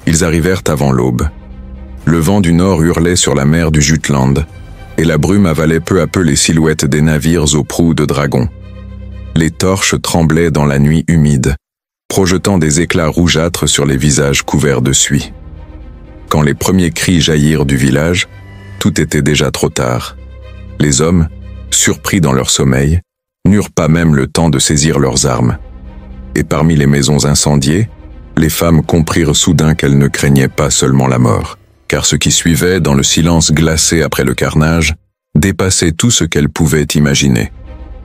Ils arrivèrent avant l'aube. Le vent du nord hurlait sur la mer du Jutland, et la brume avalait peu à peu les silhouettes des navires aux proues de dragons. Les torches tremblaient dans la nuit humide, projetant des éclats rougeâtres sur les visages couverts de suie. Quand les premiers cris jaillirent du village, tout était déjà trop tard. Les hommes, surpris dans leur sommeil, n'eurent pas même le temps de saisir leurs armes. Et parmi les maisons incendiées, les femmes comprirent soudain qu'elles ne craignaient pas seulement la mort, car ce qui suivait dans le silence glacé après le carnage dépassait tout ce qu'elles pouvaient imaginer.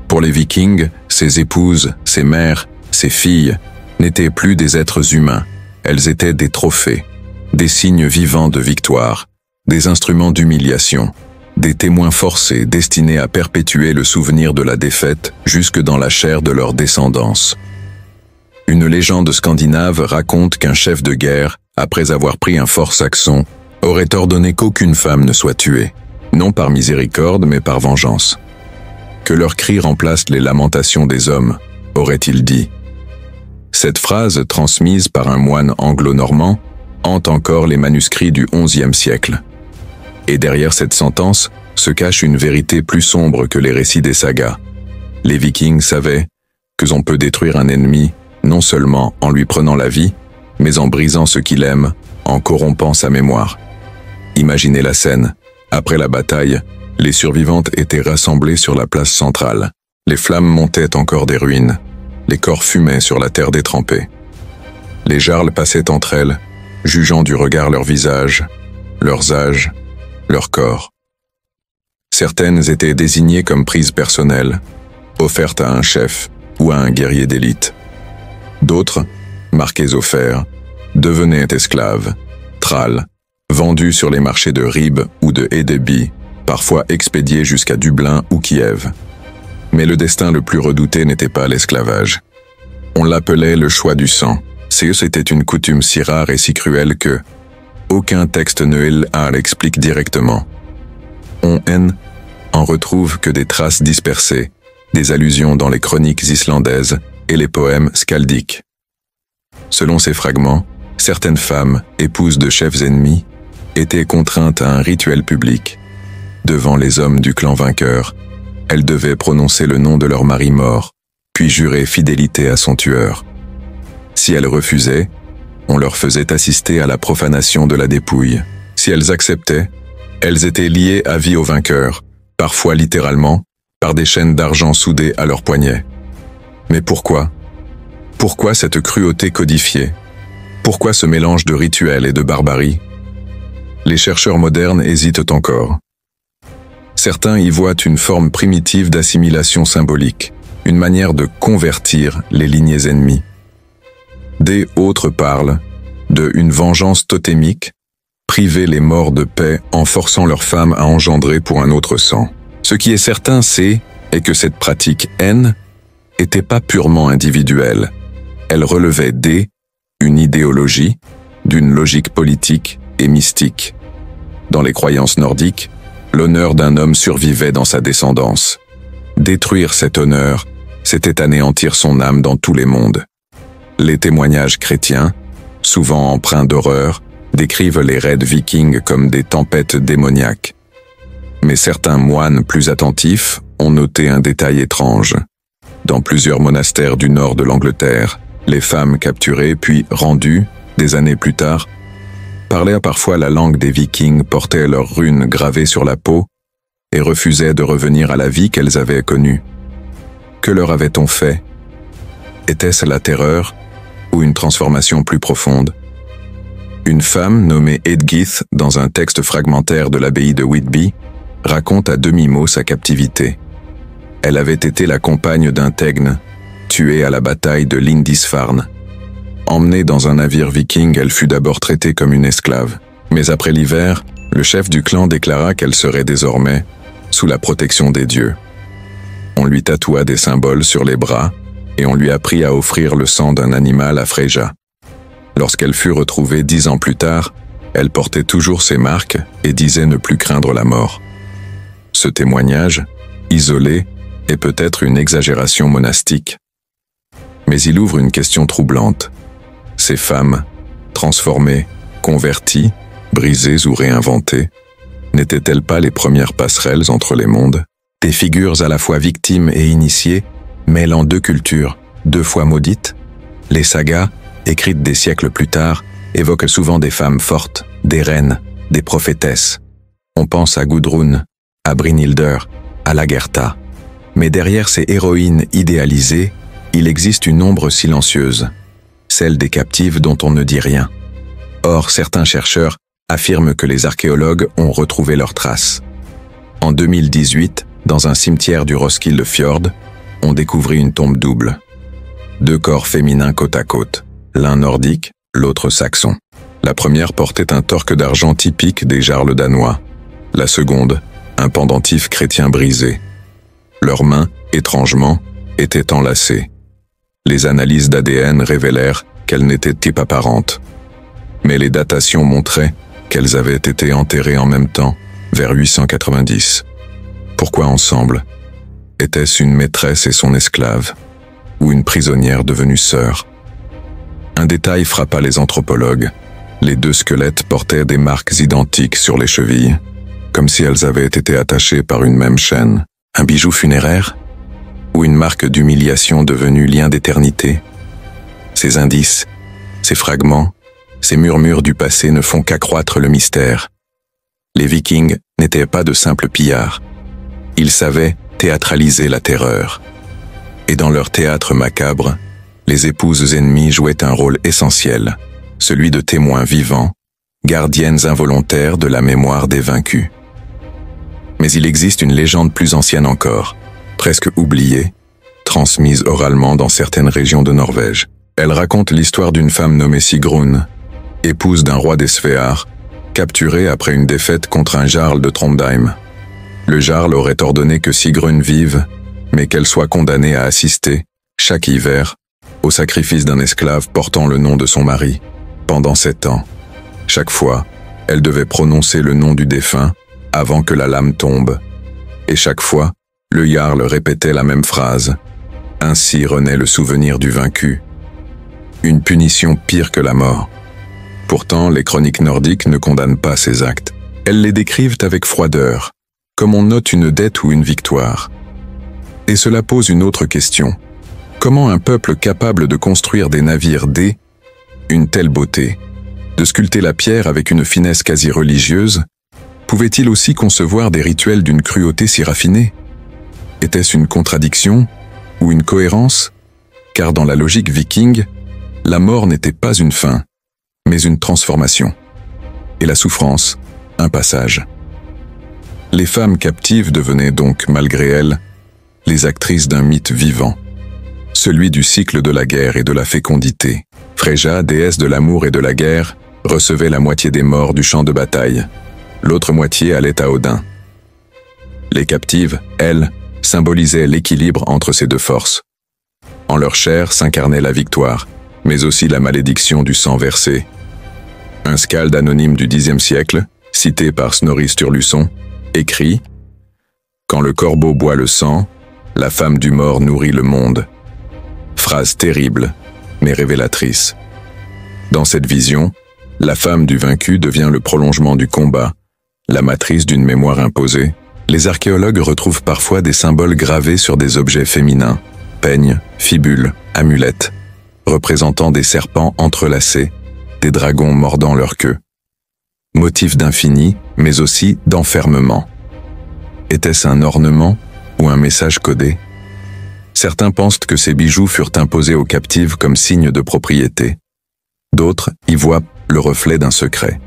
Pour les Vikings, ces épouses, ces mères, ces filles n'étaient plus des êtres humains, elles étaient des trophées, des signes vivants de victoire, des instruments d'humiliation, des témoins forcés destinés à perpétuer le souvenir de la défaite jusque dans la chair de leur descendance. Une légende scandinave raconte qu'un chef de guerre, après avoir pris un fort saxon, aurait ordonné qu'aucune femme ne soit tuée, non par miséricorde mais par vengeance. Que leurs cris remplacent les lamentations des hommes, aurait-il dit. Cette phrase, transmise par un moine anglo-normand, hante encore les manuscrits du XIe siècle. Et derrière cette sentence se cache une vérité plus sombre que les récits des sagas. Les Vikings savaient que l'on peut détruire un ennemi non seulement en lui prenant la vie, mais en brisant ce qu'il aime, en corrompant sa mémoire. Imaginez la scène. Après la bataille, les survivantes étaient rassemblées sur la place centrale. Les flammes montaient encore des ruines. Les corps fumaient sur la terre détrempée. Les jarles passaient entre elles, jugeant du regard leurs visages, leurs âges, leurs corps. Certaines étaient désignées comme prises personnelles, offertes à un chef ou à un guerrier d'élite. D'autres, marquées au fer, devenaient esclaves, thralls, vendus sur les marchés de Ribes ou de Hedeby, parfois expédiés jusqu'à Dublin ou Kiev. Mais le destin le plus redouté n'était pas l'esclavage. On l'appelait le choix du sang. C'était une coutume si rare et si cruelle que aucun texte ne l'explique directement. On en retrouve que des traces dispersées, des allusions dans les chroniques islandaises et les poèmes skaldiques. Selon ces fragments, certaines femmes, épouses de chefs ennemis, étaient contraintes à un rituel public. Devant les hommes du clan vainqueur, elles devaient prononcer le nom de leur mari mort, puis jurer fidélité à son tueur. Si elles refusaient, on leur faisait assister à la profanation de la dépouille. Si elles acceptaient, elles étaient liées à vie au vainqueur, parfois littéralement, par des chaînes d'argent soudées à leurs poignets. Mais pourquoi? Pourquoi cette cruauté codifiée? Pourquoi ce mélange de rituel et de barbarie? Les chercheurs modernes hésitent encore. Certains y voient une forme primitive d'assimilation symbolique, une manière de convertir les lignées ennemies. Des autres parlent d'une vengeance totémique, priver les morts de paix en forçant leurs femmes à engendrer pour un autre sang. Ce qui est certain, c'est que cette pratique n'était pas purement individuelle. Elle relevait d'une idéologie, d'une logique politique et mystique. Dans les croyances nordiques, l'honneur d'un homme survivait dans sa descendance. Détruire cet honneur, c'était anéantir son âme dans tous les mondes. Les témoignages chrétiens, souvent empreints d'horreur, décrivent les raids vikings comme des tempêtes démoniaques. Mais certains moines plus attentifs ont noté un détail étrange. Dans plusieurs monastères du nord de l'Angleterre, les femmes capturées puis rendues, des années plus tard, parlaient parfois la langue des Vikings, portaient leurs runes gravées sur la peau et refusaient de revenir à la vie qu'elles avaient connue. Que leur avait-on fait? Était-ce la terreur ou une transformation plus profonde? Une femme nommée Eadgyth, dans un texte fragmentaire de l'abbaye de Whitby, raconte à demi-mot sa captivité. Elle avait été la compagne d'un Tegn, tué à la bataille de Lindisfarne. Emmenée dans un navire viking, elle fut d'abord traitée comme une esclave. Mais après l'hiver, le chef du clan déclara qu'elle serait désormais sous la protection des dieux. On lui tatoua des symboles sur les bras et on lui apprit à offrir le sang d'un animal à Freyja. Lorsqu'elle fut retrouvée 10 ans plus tard, elle portait toujours ses marques et disait ne plus craindre la mort. Ce témoignage, isolé, est peut-être une exagération monastique. Mais il ouvre une question troublante. Ces femmes, transformées, converties, brisées ou réinventées, n'étaient-elles pas les premières passerelles entre les mondes? Des figures à la fois victimes et initiées, mêlant deux cultures, deux fois maudites? Les sagas, écrites des siècles plus tard, évoquent souvent des femmes fortes, des reines, des prophétesses. On pense à Gudrun, à Brynhildr, à Lagertha. Mais derrière ces héroïnes idéalisées, il existe une ombre silencieuse, celle des captives dont on ne dit rien. Or, certains chercheurs affirment que les archéologues ont retrouvé leurs traces. En 2018, dans un cimetière du Roskilde Fjord, on découvrit une tombe double. Deux corps féminins côte à côte, l'un nordique, l'autre saxon. La première portait un torque d'argent typique des jarls danois. La seconde, un pendentif chrétien brisé. Leurs mains, étrangement, étaient enlacées. Les analyses d'ADN révélèrent qu'elles n'étaient pas parentes. Mais les datations montraient qu'elles avaient été enterrées en même temps, vers 890. Pourquoi ensemble? Était-ce une maîtresse et son esclave, ou une prisonnière devenue sœur? Un détail frappa les anthropologues. Les deux squelettes portaient des marques identiques sur les chevilles, comme si elles avaient été attachées par une même chaîne. Un bijou funéraire? Ou une marque d'humiliation devenue lien d'éternité? Ces indices, ces fragments, ces murmures du passé ne font qu'accroître le mystère. Les Vikings n'étaient pas de simples pillards. Ils savaient théâtraliser la terreur. Et dans leur théâtre macabre, les épouses ennemies jouaient un rôle essentiel, celui de témoins vivants, gardiennes involontaires de la mémoire des vaincus. Mais il existe une légende plus ancienne encore, presque oubliée, transmise oralement dans certaines régions de Norvège. Elle raconte l'histoire d'une femme nommée Sigrun, épouse d'un roi des Svéar, capturée après une défaite contre un jarl de Trondheim. Le jarl aurait ordonné que Sigrun vive, mais qu'elle soit condamnée à assister, chaque hiver, au sacrifice d'un esclave portant le nom de son mari. Pendant 7 ans, chaque fois, elle devait prononcer le nom du défunt avant que la lame tombe. Et chaque fois, le jarl répétait la même phrase. Ainsi renaît le souvenir du vaincu. Une punition pire que la mort. Pourtant, les chroniques nordiques ne condamnent pas ces actes. Elles les décrivent avec froideur, comme on note une dette ou une victoire. Et cela pose une autre question. Comment un peuple capable de construire des navires une telle beauté, de sculpter la pierre avec une finesse quasi religieuse, pouvait-il aussi concevoir des rituels d'une cruauté si raffinée? Était-ce une contradiction ou une cohérence? Car dans la logique viking, la mort n'était pas une fin, mais une transformation. Et la souffrance, un passage. Les femmes captives devenaient donc, malgré elles, les actrices d'un mythe vivant, celui du cycle de la guerre et de la fécondité. Freyja, déesse de l'amour et de la guerre, recevait la moitié des morts du champ de bataille. L'autre moitié allait à Odin. Les captives, elles, symbolisaient l'équilibre entre ces deux forces. En leur chair s'incarnait la victoire, mais aussi la malédiction du sang versé. Un skald anonyme du Xe siècle, cité par Snorri Sturluson, écrit « Quand le corbeau boit le sang, la femme du mort nourrit le monde ». Phrase terrible, mais révélatrice. Dans cette vision, la femme du vaincu devient le prolongement du combat, la matrice d'une mémoire imposée. Les archéologues retrouvent parfois des symboles gravés sur des objets féminins, peignes, fibules, amulettes, représentant des serpents entrelacés, des dragons mordant leur queue. Motif d'infini, mais aussi d'enfermement. Était-ce un ornement ou un message codé? Certains pensent que ces bijoux furent imposés aux captives comme signe de propriété. D'autres y voient le reflet d'un secret.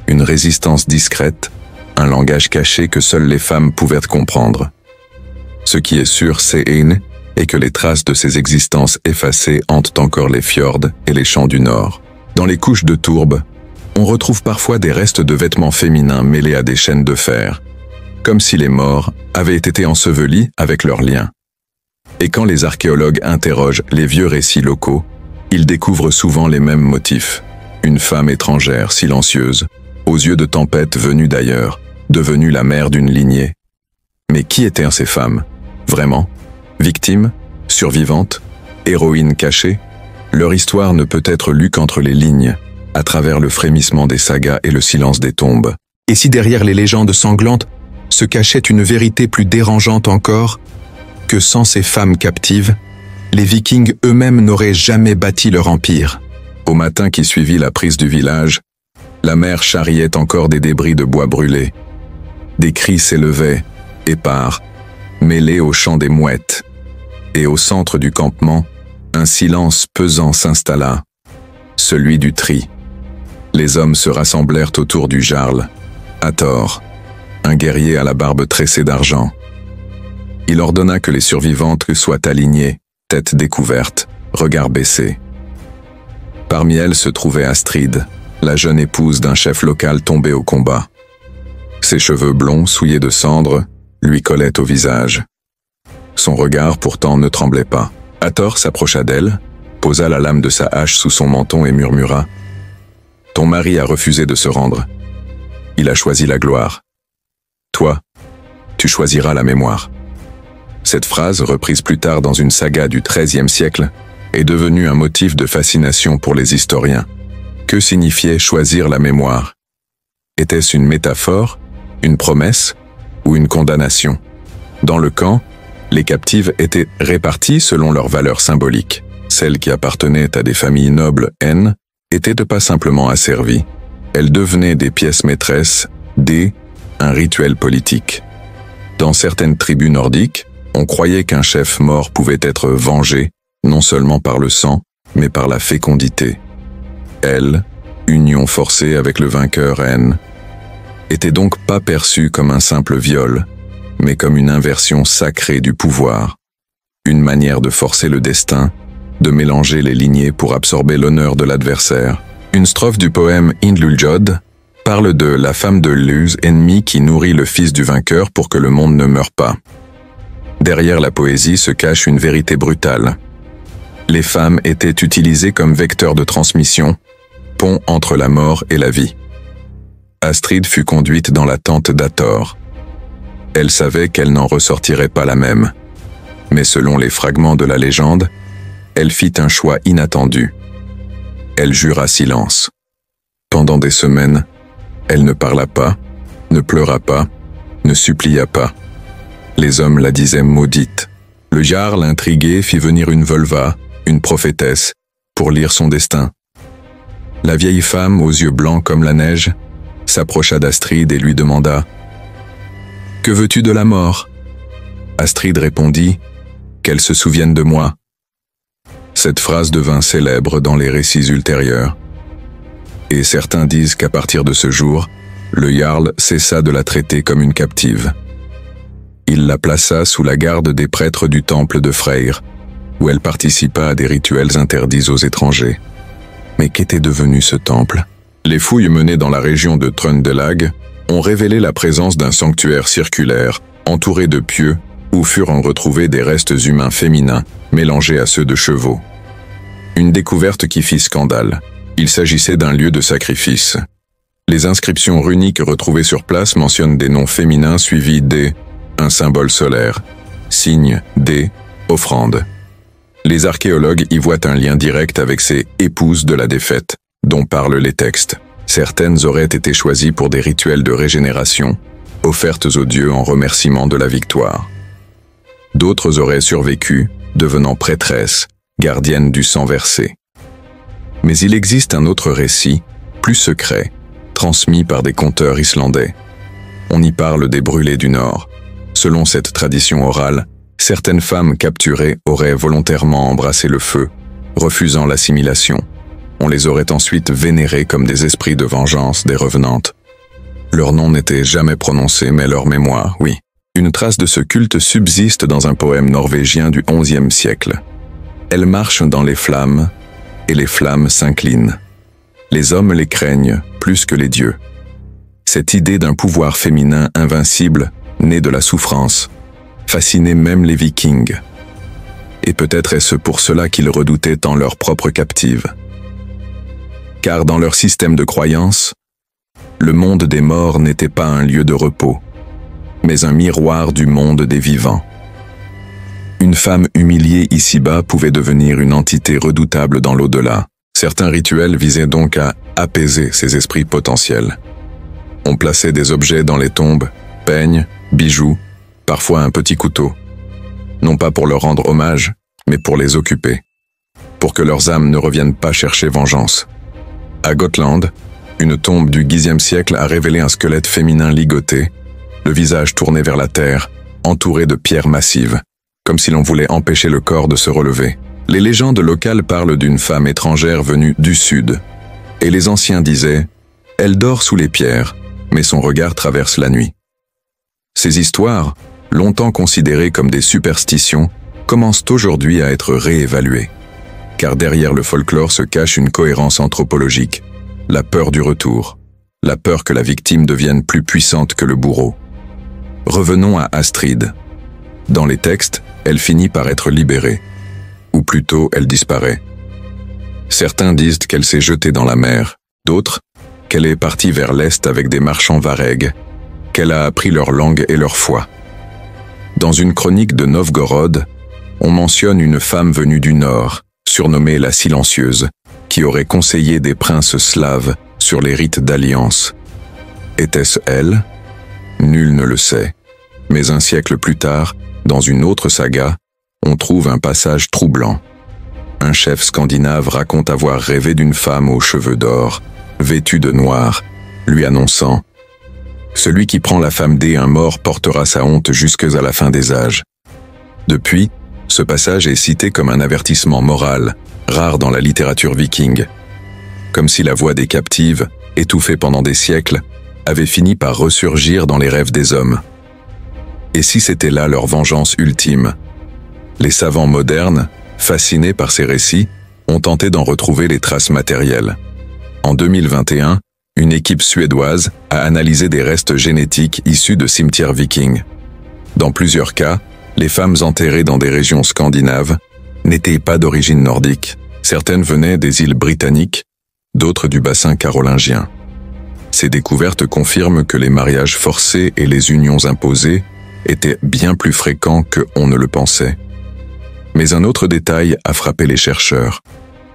Une résistance discrète, un langage caché que seules les femmes pouvaient comprendre. Ce qui est sûr, c'est que les traces de ces existences effacées hantent encore les fjords et les champs du Nord. Dans les couches de tourbe, on retrouve parfois des restes de vêtements féminins mêlés à des chaînes de fer, comme si les morts avaient été ensevelis avec leurs liens. Et quand les archéologues interrogent les vieux récits locaux, ils découvrent souvent les mêmes motifs. Une femme étrangère, silencieuse, aux yeux de tempête venue d'ailleurs, devenue la mère d'une lignée. Mais qui étaient ces femmes? Vraiment? Victimes? Survivantes? Héroïnes cachées? Leur histoire ne peut être lue qu'entre les lignes, à travers le frémissement des sagas et le silence des tombes. Et si derrière les légendes sanglantes se cachait une vérité plus dérangeante encore, que sans ces femmes captives, les Vikings eux-mêmes n'auraient jamais bâti leur empire. Au matin qui suivit la prise du village, la mer charriait encore des débris de bois brûlés. Des cris s'élevaient, épars, mêlés au chant des mouettes. Et au centre du campement, un silence pesant s'installa, celui du tri. Les hommes se rassemblèrent autour du jarl, Hathor, un guerrier à la barbe tressée d'argent. Il ordonna que les survivantes soient alignées, tête découverte, regard baissé. Parmi elles se trouvait Astrid, la jeune épouse d'un chef local tombé au combat. Ses cheveux blonds, souillés de cendres, lui collaient au visage. Son regard pourtant ne tremblait pas. Hathor s'approcha d'elle, posa la lame de sa hache sous son menton et murmura « Ton mari a refusé de se rendre. Il a choisi la gloire. Toi, tu choisiras la mémoire. » Cette phrase, reprise plus tard dans une saga du XIIIe siècle, est devenue un motif de fascination pour les historiens. Que signifiait choisir la mémoire? Était-ce une métaphore, une promesse ou une condamnation? Dans le camp, les captives étaient réparties selon leurs valeurs symboliques. Celles qui appartenaient à des familles nobles, étaient pas simplement asservies. Elles devenaient des pièces maîtresses, un rituel politique. Dans certaines tribus nordiques, on croyait qu'un chef mort pouvait être vengé, non seulement par le sang, mais par la fécondité. Elle, union forcée avec le vainqueur était donc pas perçue comme un simple viol, mais comme une inversion sacrée du pouvoir, une manière de forcer le destin, de mélanger les lignées pour absorber l'honneur de l'adversaire. Une strophe du poème Indluljod parle de la femme de Luz, ennemie qui nourrit le fils du vainqueur pour que le monde ne meure pas. Derrière la poésie se cache une vérité brutale. Les femmes étaient utilisées comme vecteurs de transmission, pont entre la mort et la vie. Astrid fut conduite dans la tente d'Hathor. Elle savait qu'elle n'en ressortirait pas la même. Mais selon les fragments de la légende, elle fit un choix inattendu. Elle jura silence. Pendant des semaines, elle ne parla pas, ne pleura pas, ne supplia pas. Les hommes la disaient maudite. Le jarl, intrigué, fit venir une völva, une prophétesse, pour lire son destin. La vieille femme, aux yeux blancs comme la neige, s'approcha d'Astrid et lui demanda « Que veux-tu de la mort ?» Astrid répondit « Qu'elle se souvienne de moi. » Cette phrase devint célèbre dans les récits ultérieurs. Et certains disent qu'à partir de ce jour, le jarl cessa de la traiter comme une captive. Il la plaça sous la garde des prêtres du temple de Freyr, où elle participa à des rituels interdits aux étrangers. Mais qu'était devenu ce temple? Les fouilles menées dans la région de Trøndelag ont révélé la présence d'un sanctuaire circulaire, entouré de pieux, où furent retrouvés des restes humains féminins, mélangés à ceux de chevaux. Une découverte qui fit scandale. Il s'agissait d'un lieu de sacrifice. Les inscriptions runiques retrouvées sur place mentionnent des noms féminins suivis un symbole solaire, signe offrande. Les archéologues y voient un lien direct avec ces épouses de la défaite, dont parlent les textes. Certaines auraient été choisies pour des rituels de régénération, offertes aux dieux en remerciement de la victoire. D'autres auraient survécu, devenant prêtresses, gardiennes du sang versé. Mais il existe un autre récit, plus secret, transmis par des conteurs islandais. On y parle des brûlés du Nord. Selon cette tradition orale, certaines femmes capturées auraient volontairement embrassé le feu, refusant l'assimilation. On les aurait ensuite vénérées comme des esprits de vengeance, des revenantes. Leur nom n'était jamais prononcé, mais leur mémoire, oui. Une trace de ce culte subsiste dans un poème norvégien du XIe siècle. Elles marchent dans les flammes, et les flammes s'inclinent. Les hommes les craignent plus que les dieux. Cette idée d'un pouvoir féminin invincible, né de la souffrance, fascinait même les Vikings. Et peut-être est-ce pour cela qu'ils redoutaient tant leurs propres captives. Car dans leur système de croyance, le monde des morts n'était pas un lieu de repos, mais un miroir du monde des vivants. Une femme humiliée ici-bas pouvait devenir une entité redoutable dans l'au-delà. Certains rituels visaient donc à apaiser ces esprits potentiels. On plaçait des objets dans les tombes, peignes, bijoux, parfois un petit couteau. Non pas pour leur rendre hommage, mais pour les occuper. Pour que leurs âmes ne reviennent pas chercher vengeance. À Gotland, une tombe du Xe siècle a révélé un squelette féminin ligoté, le visage tourné vers la terre, entouré de pierres massives, comme si l'on voulait empêcher le corps de se relever. Les légendes locales parlent d'une femme étrangère venue du sud, et les anciens disaient « Elle dort sous les pierres, mais son regard traverse la nuit ». Ces histoires, longtemps considérées comme des superstitions, commencent aujourd'hui à être réévaluées. Car derrière le folklore se cache une cohérence anthropologique, la peur du retour, la peur que la victime devienne plus puissante que le bourreau. Revenons à Astrid. Dans les textes, elle finit par être libérée, ou plutôt elle disparaît. Certains disent qu'elle s'est jetée dans la mer, d'autres qu'elle est partie vers l'est avec des marchands varègues, qu'elle a appris leur langue et leur foi. Dans une chronique de Novgorod, on mentionne une femme venue du nord, surnommée la Silencieuse, qui aurait conseillé des princes slaves sur les rites d'alliance. Était-ce elle? Nul ne le sait. Mais un siècle plus tard, dans une autre saga, on trouve un passage troublant. Un chef scandinave raconte avoir rêvé d'une femme aux cheveux d'or, vêtue de noir, lui annonçant « Celui qui prend la femme d'un mort portera sa honte jusque à la fin des âges ». Depuis, ce passage est cité comme un avertissement moral, rare dans la littérature viking. Comme si la voix des captives, étouffée pendant des siècles, avait fini par ressurgir dans les rêves des hommes. Et si c'était là leur vengeance ultime? Les savants modernes, fascinés par ces récits, ont tenté d'en retrouver les traces matérielles. En 2021, une équipe suédoise a analysé des restes génétiques issus de cimetières vikings. Dans plusieurs cas, les femmes enterrées dans des régions scandinaves n'étaient pas d'origine nordique. Certaines venaient des îles britanniques, d'autres du bassin carolingien. Ces découvertes confirment que les mariages forcés et les unions imposées étaient bien plus fréquents qu'on ne le pensait. Mais un autre détail a frappé les chercheurs.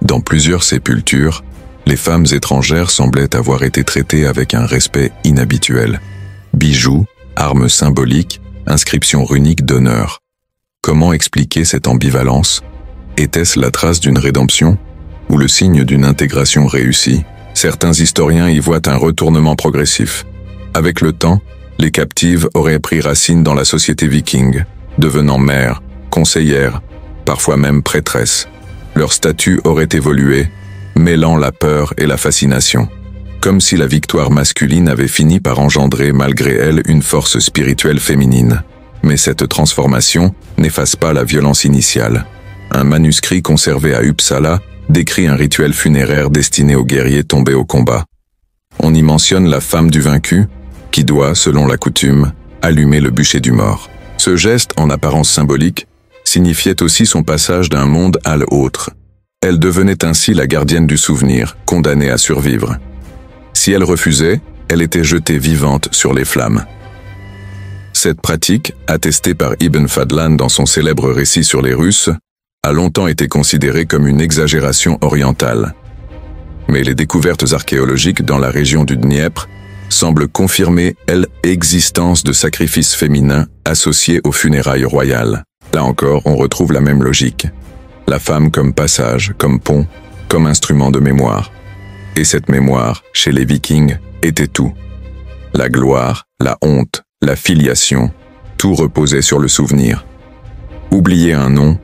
Dans plusieurs sépultures, les femmes étrangères semblaient avoir été traitées avec un respect inhabituel. Bijoux, armes symboliques, inscriptions runiques d'honneur. Comment expliquer cette ambivalence? Était-ce la trace d'une rédemption ou le signe d'une intégration réussie? Certains historiens y voient un retournement progressif. Avec le temps, les captives auraient pris racine dans la société viking, devenant mères, conseillères, parfois même prêtresses. Leur statut aurait évolué, mêlant la peur et la fascination, comme si la victoire masculine avait fini par engendrer malgré elle une force spirituelle féminine. Mais cette transformation n'efface pas la violence initiale. Un manuscrit conservé à Uppsala décrit un rituel funéraire destiné aux guerriers tombés au combat. On y mentionne la femme du vaincu, qui doit, selon la coutume, allumer le bûcher du mort. Ce geste, en apparence symbolique, signifiait aussi son passage d'un monde à l'autre. Elle devenait ainsi la gardienne du souvenir, condamnée à survivre. Si elle refusait, elle était jetée vivante sur les flammes. Cette pratique, attestée par Ibn Fadlan dans son célèbre récit sur les Russes, a longtemps été considérée comme une exagération orientale. Mais les découvertes archéologiques dans la région du Dniepr semblent confirmer l'existence de sacrifices féminins associés aux funérailles royales. Là encore, on retrouve la même logique. La femme comme passage, comme pont, comme instrument de mémoire. Et cette mémoire, chez les Vikings, était tout. La gloire, la honte, la filiation, tout reposait sur le souvenir. Oublier un nom,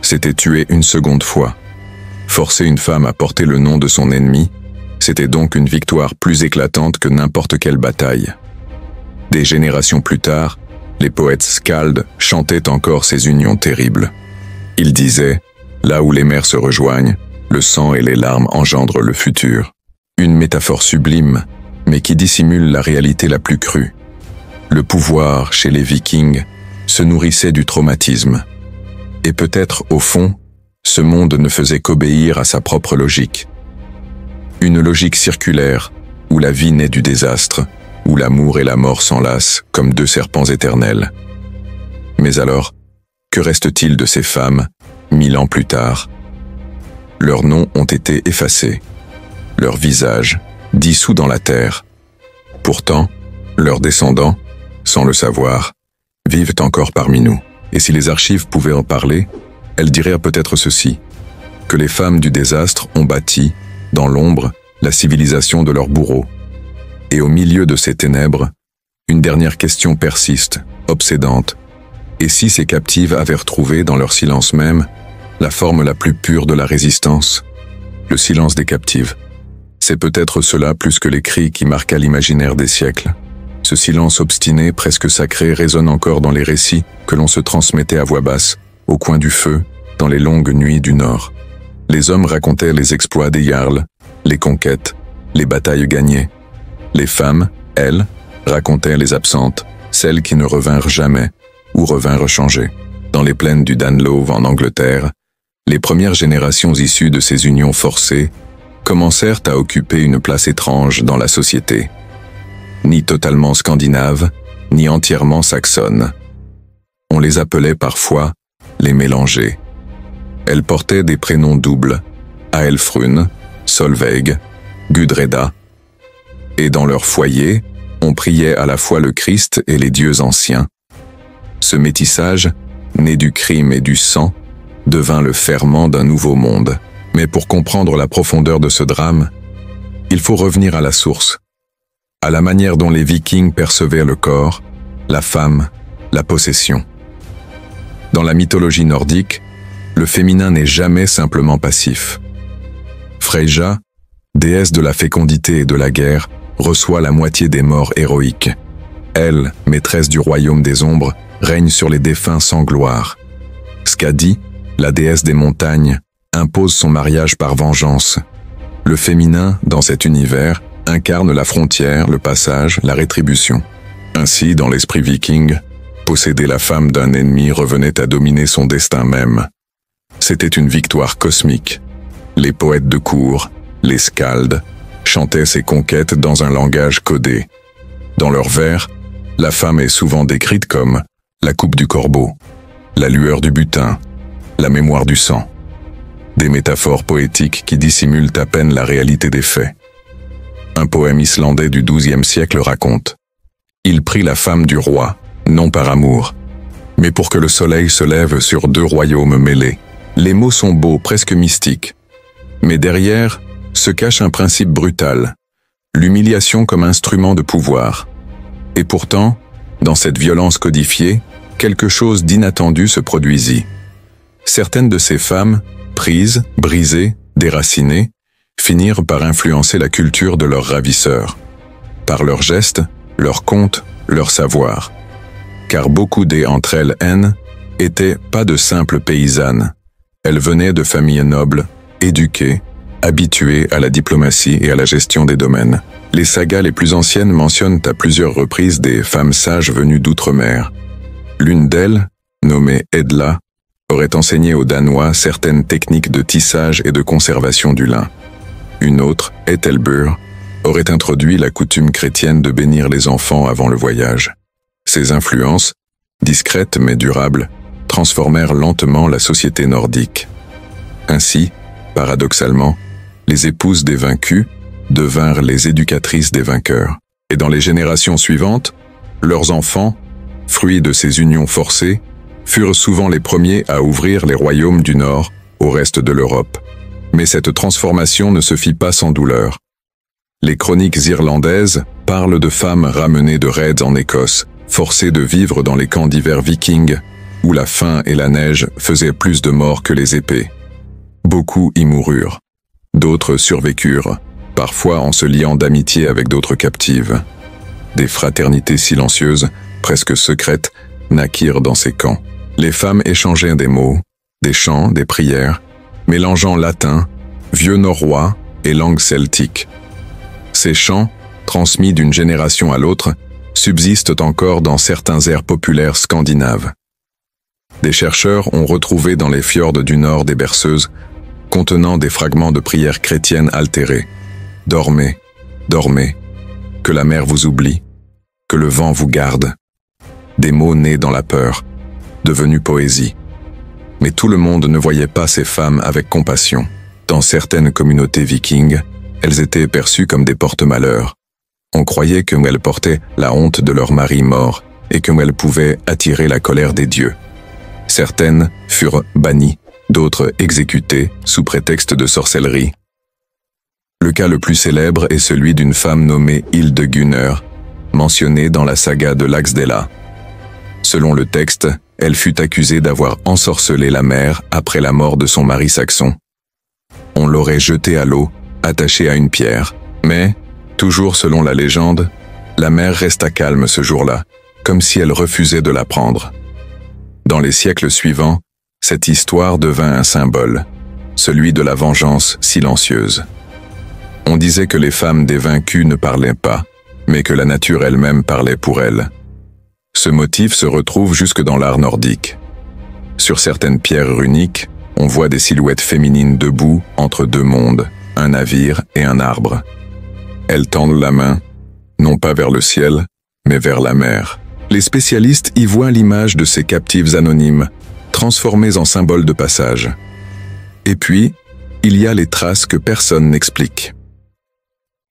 c'était tuer une seconde fois. Forcer une femme à porter le nom de son ennemi, c'était donc une victoire plus éclatante que n'importe quelle bataille. Des générations plus tard, les poètes skalds chantaient encore ces unions terribles. Ils disaient « Là où les mers se rejoignent, le sang et les larmes engendrent le futur ». Une métaphore sublime, mais qui dissimule la réalité la plus crue. Le pouvoir, chez les Vikings, se nourrissait du traumatisme. Et peut-être, au fond, ce monde ne faisait qu'obéir à sa propre logique. Une logique circulaire, où la vie naît du désastre, où l'amour et la mort s'enlacent comme deux serpents éternels. Mais alors, que reste-t-il de ces femmes, 1000 ans plus tard? Leurs noms ont été effacés, leurs visages dissous dans la terre. Pourtant, leurs descendants, sans le savoir, vivent encore parmi nous. Et si les archives pouvaient en parler, elles diraient peut-être ceci, que les femmes du désastre ont bâti, dans l'ombre, la civilisation de leurs bourreaux. Et au milieu de ces ténèbres, une dernière question persiste, obsédante. Et si ces captives avaient retrouvé, dans leur silence même, la forme la plus pure de la résistance? Le silence des captives. C'est peut-être cela plus que les cris qui marqua l'imaginaire des siècles. Ce silence obstiné, presque sacré, résonne encore dans les récits que l'on se transmettait à voix basse, au coin du feu, dans les longues nuits du Nord. Les hommes racontaient les exploits des jarls, les conquêtes, les batailles gagnées. Les femmes, elles, racontaient les absentes, celles qui ne revinrent jamais, ou revinrent changées. Dans les plaines du Danelaw en Angleterre, les premières générations issues de ces unions forcées commencèrent à occuper une place étrange dans la société. Ni totalement scandinaves, ni entièrement saxonnes. On les appelait parfois les mélangés. Elles portaient des prénoms doubles, Aelfrun, Solveig, Gudreda. Et dans leur foyer, on priait à la fois le Christ et les dieux anciens. Ce métissage, né du crime et du sang, devint le ferment d'un nouveau monde. Mais pour comprendre la profondeur de ce drame, il faut revenir à la source, à la manière dont les Vikings percevaient le corps, la femme, la possession. Dans la mythologie nordique, le féminin n'est jamais simplement passif. Freyja, déesse de la fécondité et de la guerre, reçoit la moitié des morts héroïques. Elle, maîtresse du royaume des ombres, règne sur les défunts sans gloire. Skadi, la déesse des montagnes, impose son mariage par vengeance. Le féminin, dans cet univers, incarne la frontière, le passage, la rétribution. Ainsi, dans l'esprit viking, posséder la femme d'un ennemi revenait à dominer son destin même. C'était une victoire cosmique. Les poètes de cour, les skalds, chantaient ces conquêtes dans un langage codé. Dans leurs vers, la femme est souvent décrite comme la coupe du corbeau, la lueur du butin, la mémoire du sang. Des métaphores poétiques qui dissimulent à peine la réalité des faits. Un poème islandais du XIIe siècle raconte « Il prit la femme du roi, non par amour, mais pour que le soleil se lève sur deux royaumes mêlés. » Les mots sont beaux, presque mystiques. Mais derrière se cache un principe brutal, l'humiliation comme instrument de pouvoir. Et pourtant, dans cette violence codifiée, quelque chose d'inattendu se produisit. Certaines de ces femmes, prises, brisées, déracinées, finirent par influencer la culture de leurs ravisseurs, par leurs gestes, leurs contes, leur savoir. Car beaucoup des entre elles étaient pas de simples paysannes. Elles venaient de familles nobles, éduquées, habituées à la diplomatie et à la gestion des domaines. Les sagas les plus anciennes mentionnent à plusieurs reprises des femmes sages venues d'outre-mer. L'une d'elles, nommée Edla, aurait enseigné aux Danois certaines techniques de tissage et de conservation du lin. Une autre, Ethelbur, aurait introduit la coutume chrétienne de bénir les enfants avant le voyage. Ces influences, discrètes mais durables, transformèrent lentement la société nordique. Ainsi, paradoxalement, les épouses des vaincus devinrent les éducatrices des vainqueurs. Et dans les générations suivantes, leurs enfants, fruits de ces unions forcées, furent souvent les premiers à ouvrir les royaumes du Nord au reste de l'Europe. Mais cette transformation ne se fit pas sans douleur. Les chroniques irlandaises parlent de femmes ramenées de raids en Écosse, forcées de vivre dans les camps d'hiver vikings, où la faim et la neige faisaient plus de morts que les épées. Beaucoup y moururent. D'autres survécurent, parfois en se liant d'amitié avec d'autres captives. Des fraternités silencieuses, presque secrètes, naquirent dans ces camps. Les femmes échangeaient des mots, des chants, des prières, mélangeant latin, vieux norrois et langue celtique. Ces chants, transmis d'une génération à l'autre, subsistent encore dans certains airs populaires scandinaves. Des chercheurs ont retrouvé dans les fjords du Nord des berceuses contenant des fragments de prières chrétiennes altérées. Dormez, dormez, que la mer vous oublie, que le vent vous garde. Des mots nés dans la peur, devenus poésie. Mais tout le monde ne voyait pas ces femmes avec compassion. Dans certaines communautés vikings, elles étaient perçues comme des porte-malheur. On croyait qu'elles portaient la honte de leur mari mort et qu'elles pouvaient attirer la colère des dieux. Certaines furent bannies, d'autres exécutées sous prétexte de sorcellerie. Le cas le plus célèbre est celui d'une femme nommée Hildegunr, mentionnée dans la saga de Laxdæla. Selon le texte, elle fut accusée d'avoir ensorcelé la mère après la mort de son mari saxon. On l'aurait jetée à l'eau, attachée à une pierre, mais, toujours selon la légende, la mère resta calme ce jour-là, comme si elle refusait de la prendre. Dans les siècles suivants, cette histoire devint un symbole, celui de la vengeance silencieuse. On disait que les femmes des vaincus ne parlaient pas, mais que la nature elle-même parlait pour elles. Ce motif se retrouve jusque dans l'art nordique. Sur certaines pierres runiques, on voit des silhouettes féminines debout entre deux mondes, un navire et un arbre. Elles tendent la main, non pas vers le ciel, mais vers la mer. Les spécialistes y voient l'image de ces captives anonymes, transformées en symboles de passage. Et puis, il y a les traces que personne n'explique.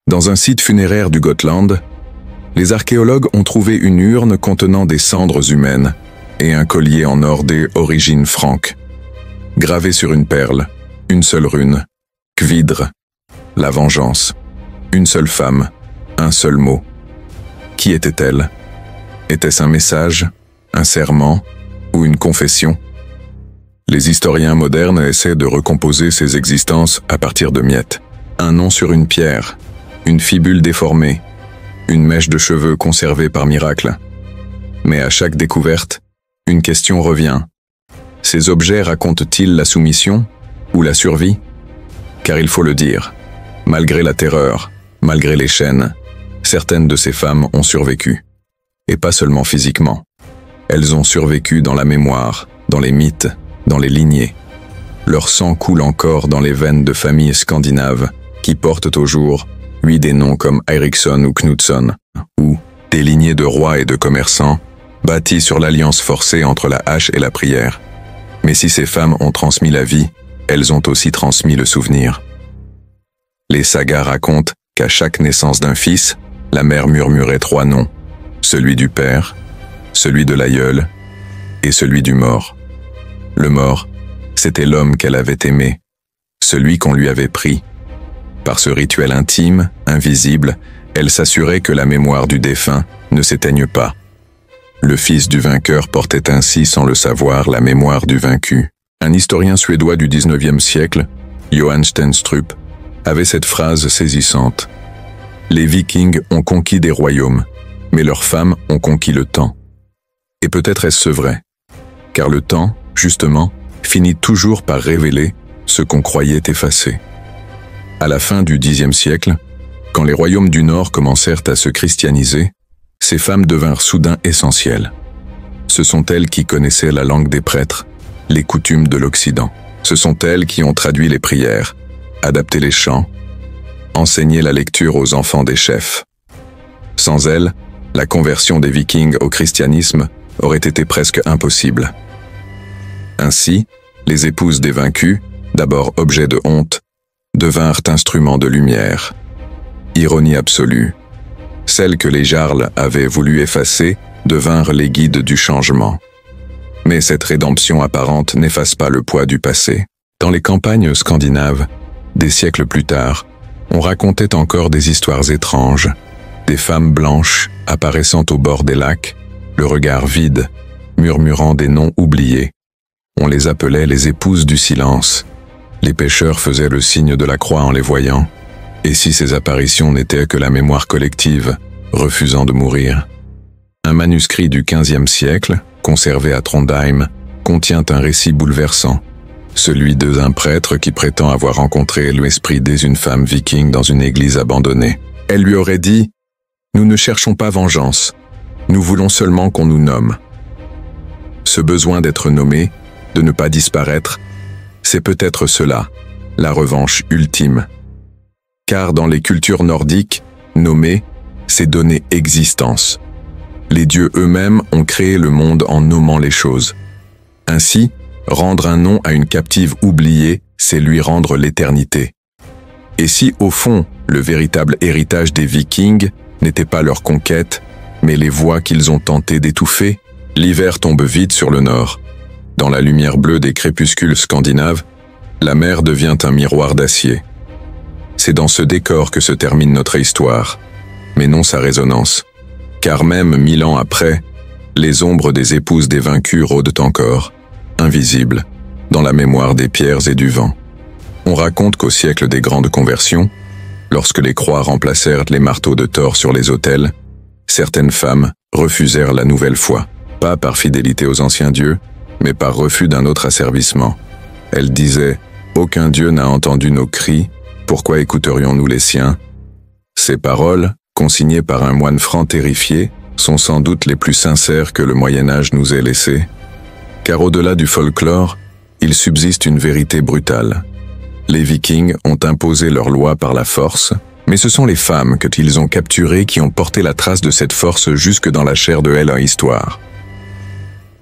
Dans un site funéraire du Gotland, les archéologues ont trouvé une urne contenant des cendres humaines et un collier en or d'origine franque. Gravé sur une perle, une seule rune, Kvidr, la vengeance. Une seule femme, un seul mot. Qui était-elle? Était-ce un message, un serment ou une confession? Les historiens modernes essaient de recomposer ces existences à partir de miettes. Un nom sur une pierre, une fibule déformée, une mèche de cheveux conservée par miracle. Mais à chaque découverte, une question revient. Ces objets racontent-ils la soumission ou la survie? Car il faut le dire, malgré la terreur, malgré les chaînes, certaines de ces femmes ont survécu. Et pas seulement physiquement. Elles ont survécu dans la mémoire, dans les mythes, dans les lignées. Leur sang coule encore dans les veines de familles scandinaves qui portent au jour, des noms comme Eriksson ou Knutsson, ou des lignées de rois et de commerçants, bâties sur l'alliance forcée entre la hache et la prière. Mais si ces femmes ont transmis la vie, elles ont aussi transmis le souvenir. Les sagas racontent qu'à chaque naissance d'un fils, la mère murmurait 3 noms, celui du père, celui de l'aïeul et celui du mort. Le mort, c'était l'homme qu'elle avait aimé, celui qu'on lui avait pris. Par ce rituel intime, invisible, elle s'assurait que la mémoire du défunt ne s'éteigne pas. Le fils du vainqueur portait ainsi, sans le savoir, la mémoire du vaincu. Un historien suédois du XIXe siècle, Johan Stenstrup, avait cette phrase saisissante. « Les Vikings ont conquis des royaumes, mais leurs femmes ont conquis le temps. » Et peut-être est-ce vrai, car le temps, justement, finit toujours par révéler ce qu'on croyait effacé. À la fin du Xe siècle, quand les royaumes du Nord commencèrent à se christianiser, ces femmes devinrent soudain essentielles. Ce sont elles qui connaissaient la langue des prêtres, les coutumes de l'Occident. Ce sont elles qui ont traduit les prières, adapté les chants, enseigné la lecture aux enfants des chefs. Sans elles, la conversion des Vikings au christianisme aurait été presque impossible. Ainsi, les épouses des vaincus, d'abord objets de honte, devinrent instruments de lumière. Ironie absolue. Celles que les jarls avaient voulu effacer devinrent les guides du changement. Mais cette rédemption apparente n'efface pas le poids du passé. Dans les campagnes scandinaves, des siècles plus tard, on racontait encore des histoires étranges, des femmes blanches apparaissant au bord des lacs, le regard vide, murmurant des noms oubliés. On les appelait les épouses du silence. Les pêcheurs faisaient le signe de la croix en les voyant. Et si ces apparitions n'étaient que la mémoire collective, refusant de mourir? Un manuscrit du XVe siècle, conservé à Trondheim, contient un récit bouleversant, celui d'un prêtre qui prétend avoir rencontré l'esprit d'une femme viking dans une église abandonnée. Elle lui aurait dit « Nous ne cherchons pas vengeance, nous voulons seulement qu'on nous nomme. » Ce besoin d'être nommé, de ne pas disparaître, c'est peut-être cela, la revanche ultime. Car dans les cultures nordiques, nommer, c'est donner existence. Les dieux eux-mêmes ont créé le monde en nommant les choses. Ainsi, rendre un nom à une captive oubliée c'est lui rendre l'éternité. Et si, au fond, le véritable héritage des Vikings n'était pas leur conquête, mais les voix qu'ils ont tenté d'étouffer, l'hiver tombe vite sur le nord. Dans la lumière bleue des crépuscules scandinaves, la mer devient un miroir d'acier. C'est dans ce décor que se termine notre histoire, mais non sa résonance. Car même 1000 ans après, les ombres des épouses des vaincus rôdent encore, invisibles, dans la mémoire des pierres et du vent. On raconte qu'au siècle des grandes conversions, lorsque les croix remplacèrent les marteaux de Thor sur les autels, certaines femmes refusèrent la nouvelle foi, pas par fidélité aux anciens dieux, mais par refus d'un autre asservissement. Elles disaient « Aucun dieu n'a entendu nos cris, pourquoi écouterions-nous les siens ?» Ces paroles, consignées par un moine franc terrifié, sont sans doute les plus sincères que le Moyen-Âge nous ait laissées. Car au-delà du folklore, il subsiste une vérité brutale. Les Vikings ont imposé leur loi par la force, mais ce sont les femmes qu'ils ont capturées qui ont porté la trace de cette force jusque dans la chair de Hel Histoire.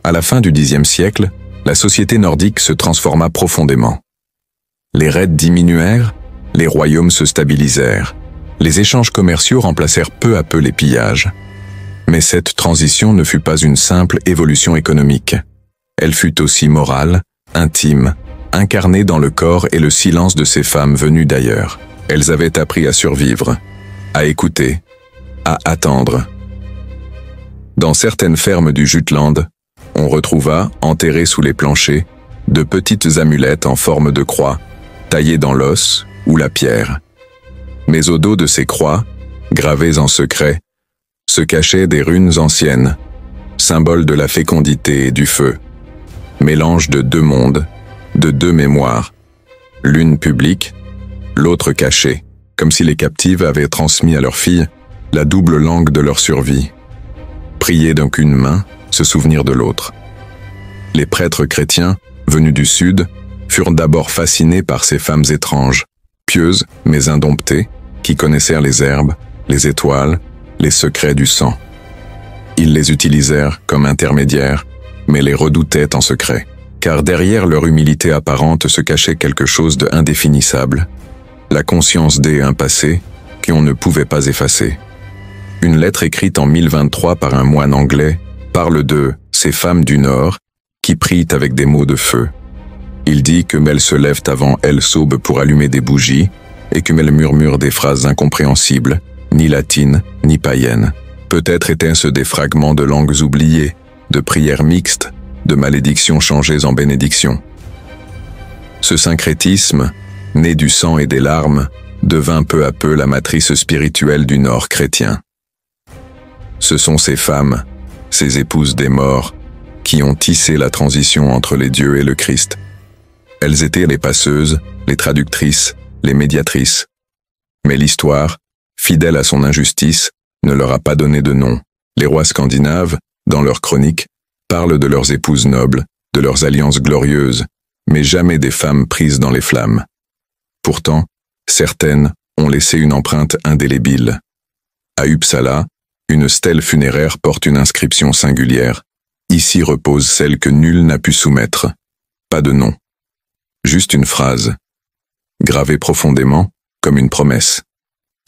À la fin du Xe siècle, la société nordique se transforma profondément. Les raids diminuèrent, les royaumes se stabilisèrent, les échanges commerciaux remplacèrent peu à peu les pillages. Mais cette transition ne fut pas une simple évolution économique. Elle fut aussi morale, intime, incarnée dans le corps et le silence de ces femmes venues d'ailleurs. Elles avaient appris à survivre, à écouter, à attendre. Dans certaines fermes du Jutland, on retrouva, enterrées sous les planchers, de petites amulettes en forme de croix, taillées dans l'os ou la pierre. Mais au dos de ces croix, gravées en secret, se cachaient des runes anciennes, symboles de la fécondité et du feu, mélange de deux mondes, de deux mémoires, l'une publique, l'autre cachée, comme si les captives avaient transmis à leurs filles la double langue de leur survie. Prier donc une main, se souvenir de l'autre. Les prêtres chrétiens, venus du Sud, furent d'abord fascinés par ces femmes étranges, pieuses mais indomptées, qui connaissèrent les herbes, les étoiles, les secrets du sang. Ils les utilisèrent comme intermédiaires, mais les redoutaient en secret, car derrière leur humilité apparente se cachait quelque chose d'indéfinissable, la conscience d'un passé qu'on ne pouvait pas effacer. Une lettre écrite en 1023 par un moine anglais parle de ces femmes du Nord qui prient avec des mots de feu. Il dit que elles se lèvent avant elles s'aube pour allumer des bougies et que elles murmurent des phrases incompréhensibles, ni latines, ni païennes. Peut-être étaient-ce des fragments de langues oubliées, de prières mixtes, de malédictions changées en bénédictions. Ce syncrétisme, né du sang et des larmes, devint peu à peu la matrice spirituelle du Nord chrétien. Ce sont ces femmes, ces épouses des morts, qui ont tissé la transition entre les dieux et le Christ. Elles étaient les passeuses, les traductrices, les médiatrices. Mais l'histoire, fidèle à son injustice, ne leur a pas donné de nom. Les rois scandinaves, dans leurs chroniques, parlent de leurs épouses nobles, de leurs alliances glorieuses, mais jamais des femmes prises dans les flammes. Pourtant, certaines ont laissé une empreinte indélébile. À Uppsala, une stèle funéraire porte une inscription singulière. Ici repose celle que nul n'a pu soumettre. Pas de nom. Juste une phrase, gravée profondément, comme une promesse.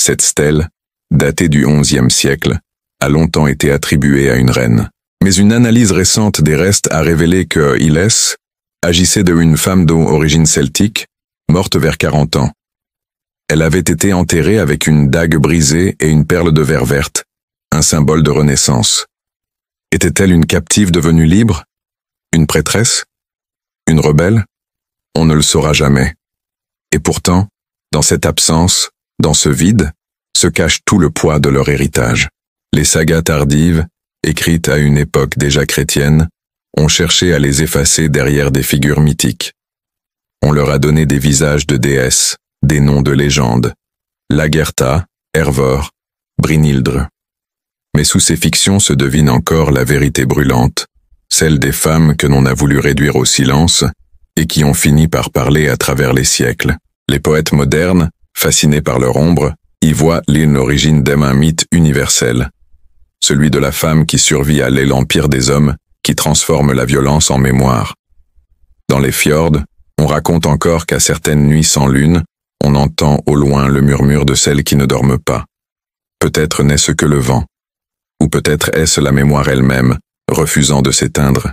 Cette stèle, datée du XIe siècle, a longtemps été attribuée à une reine. Mais une analyse récente des restes a révélé que Illès agissait d'une femme d'origine celtique, morte vers 40 ans. Elle avait été enterrée avec une dague brisée et une perle de verre verte, un symbole de renaissance. Était-elle une captive devenue libre? Une prêtresse? Une rebelle? On ne le saura jamais. Et pourtant, dans cette absence, dans ce vide, se cache tout le poids de leur héritage. Les sagas tardives, écrites à une époque déjà chrétienne, ont cherché à les effacer derrière des figures mythiques. On leur a donné des visages de déesses, des noms de légendes, Lagertha, Hervor, Brynhildr. Mais sous ces fictions se devine encore la vérité brûlante, celle des femmes que l'on a voulu réduire au silence et qui ont fini par parler à travers les siècles. Les poètes modernes, fascinés par leur ombre, y voient l'origine d'un mythe universel, celui de la femme qui survit à l'empire des hommes, qui transforme la violence en mémoire. Dans les fjords, On raconte encore qu'à certaines nuits sans lune, on entend au loin le murmure de celles qui ne dorment pas. Peut-être n'est-ce que le vent, ou peut-être est-ce la mémoire elle-même, refusant de s'éteindre.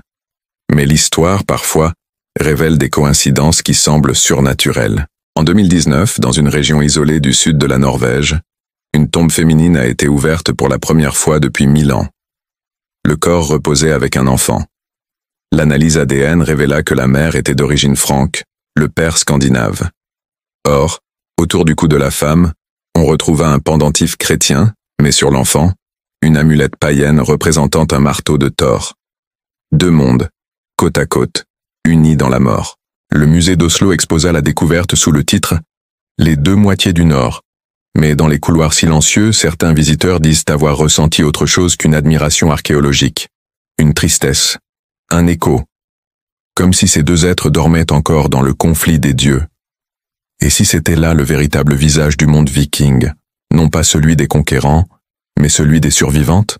Mais l'histoire, parfois, révèle des coïncidences qui semblent surnaturelles. En 2019, dans une région isolée du sud de la Norvège, une tombe féminine a été ouverte pour la première fois depuis 1000 ans. Le corps reposait avec un enfant. L'analyse ADN révéla que la mère était d'origine franque, le père scandinave. Or, autour du cou de la femme, on retrouva un pendentif chrétien, mais sur l'enfant, une amulette païenne représentant un marteau de Thor. Deux mondes, côte à côte, unis dans la mort. Le musée d'Oslo exposa la découverte sous le titre « Les deux moitiés du Nord ». Mais dans les couloirs silencieux, certains visiteurs disent avoir ressenti autre chose qu'une admiration archéologique. Une tristesse, un écho. Comme si ces deux êtres dormaient encore dans le conflit des dieux. Et si c'était là le véritable visage du monde viking, non pas celui des conquérants, mais celui des survivantes?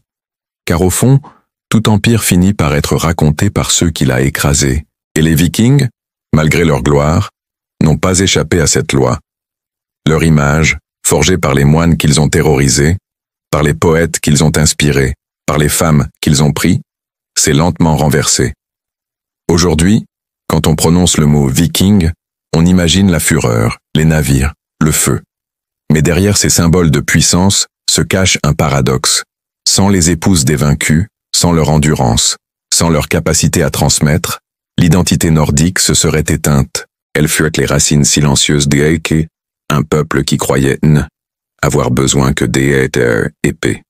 Car au fond, tout empire finit par être raconté par ceux qui l'a écrasé. Et les vikings, malgré leur gloire, n'ont pas échappé à cette loi. Leur image, forgée par les moines qu'ils ont terrorisés, par les poètes qu'ils ont inspirés, par les femmes qu'ils ont pris, s'est lentement renversée. Aujourd'hui, quand on prononce le mot viking, on imagine la fureur, les navires, le feu. Mais derrière ces symboles de puissance se cache un paradoxe. Sans les épouses des vaincus, sans leur endurance, sans leur capacité à transmettre, l'identité nordique se serait éteinte. Elles furent les racines silencieuses des Heike, un peuple qui croyait avoir besoin que des épées.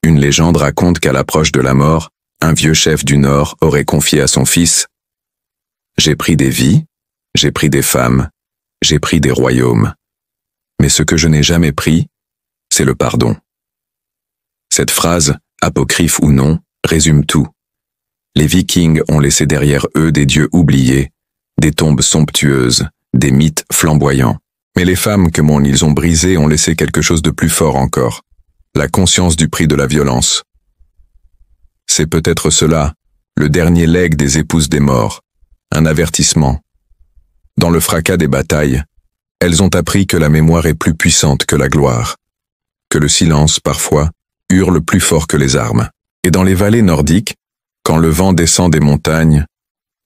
Une légende raconte qu'à l'approche de la mort, un vieux chef du Nord aurait confié à son fils « J'ai pris des vies, j'ai pris des femmes, j'ai pris des royaumes. Mais ce que je n'ai jamais pris, c'est le pardon. » Cette phrase, apocryphe ou non, résume tout. Les Vikings ont laissé derrière eux des dieux oubliés, des tombes somptueuses, des mythes flamboyants. Mais les femmes que ils ont brisées ont laissé quelque chose de plus fort encore, la conscience du prix de la violence. C'est peut-être cela, le dernier legs des épouses des morts, un avertissement. Dans le fracas des batailles, elles ont appris que la mémoire est plus puissante que la gloire, que le silence, parfois, hurle plus fort que les armes. Et dans les vallées nordiques, quand le vent descend des montagnes,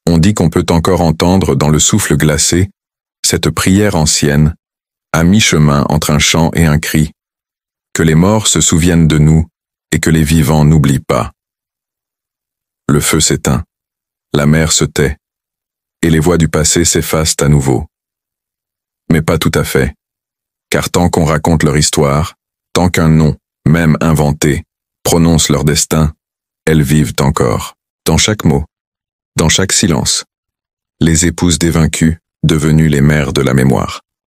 on dit qu'on peut encore entendre dans le souffle glacé cette prière ancienne, à mi-chemin entre un chant et un cri, que les morts se souviennent de nous et que les vivants n'oublient pas. Le feu s'éteint, la mer se tait, et les voix du passé s'effacent à nouveau. Mais pas tout à fait, car tant qu'on raconte leur histoire, tant qu'un nom, même inventé, prononce leur destin, elles vivent encore, dans chaque mot, dans chaque silence. Les épouses des vaincus, devenues les mères de la mémoire.